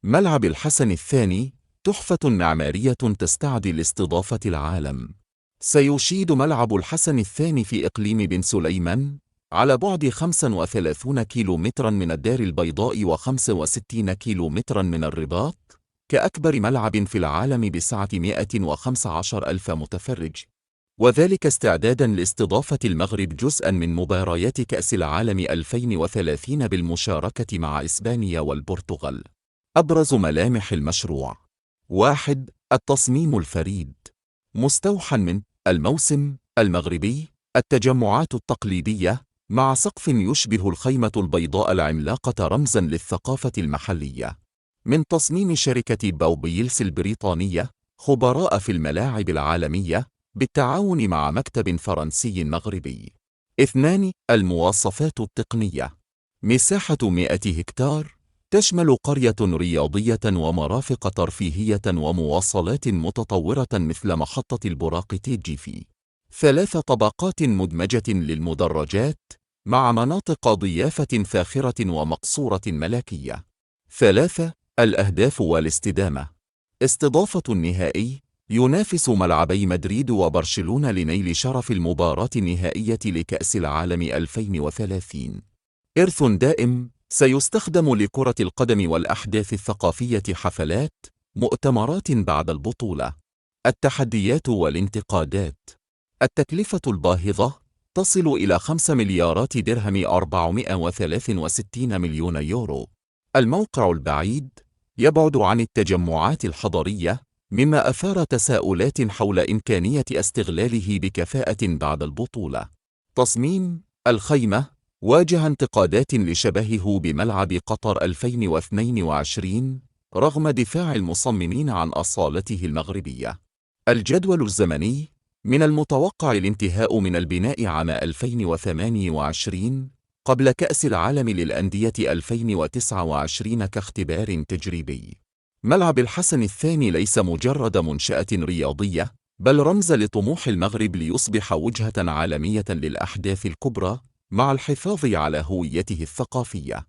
ملعب الحسن الثاني تحفة معمارية تستعدي لاستضافة العالم. سيشيد ملعب الحسن الثاني في إقليم بن سليمان على بعد 35 كيلومترا من الدار البيضاء و65 كيلومترا من الرباط كأكبر ملعب في العالم بسعة 115 ألف متفرج، وذلك استعدادا لاستضافة المغرب جزءا من مباريات كأس العالم 2030 بالمشاركة مع إسبانيا والبرتغال. أبرز ملامح المشروع: 1. التصميم الفريد، مستوحى من الموسم المغربي، التجمعات التقليدية مع سقف يشبه الخيمة البيضاء العملاقة رمزا للثقافة المحلية، من تصميم شركة باوبيلس البريطانية خبراء في الملاعب العالمية بالتعاون مع مكتب فرنسي مغربي. 2. المواصفات التقنية، مساحة 100 هكتار، تشمل قرية رياضية ومرافق ترفيهية ومواصلات متطورة مثل محطة البراق تيجيفي. 3 طبقات مدمجة للمدرجات مع مناطق ضيافة فاخرة ومقصورة ملكية. 3. الأهداف والاستدامة، استضافة النهائي ينافس ملعبي مدريد وبرشلونة لنيل شرف المباراة النهائية لكأس العالم 2030. إرث دائم سيستخدم لكرة القدم والأحداث الثقافية، حفلات، مؤتمرات بعد البطولة. التحديات والانتقادات: التكلفة الباهظة تصل إلى 5 مليارات درهم 463 مليون يورو. الموقع البعيد يبعد عن التجمعات الحضرية، مما أثار تساؤلات حول إمكانية استغلاله بكفاءة بعد البطولة. تصميم الخيمة واجه انتقادات لشبهه بملعب قطر 2022 رغم دفاع المصممين عن أصالته المغربية. الجدول الزمني: من المتوقع الانتهاء من البناء عام 2028 قبل كأس العالم للأندية 2029 كاختبار تجريبي. ملعب الحسن الثاني ليس مجرد منشأة رياضية، بل رمز لطموح المغرب ليصبح وجهة عالمية للأحداث الكبرى مع الحفاظ على هويته الثقافية.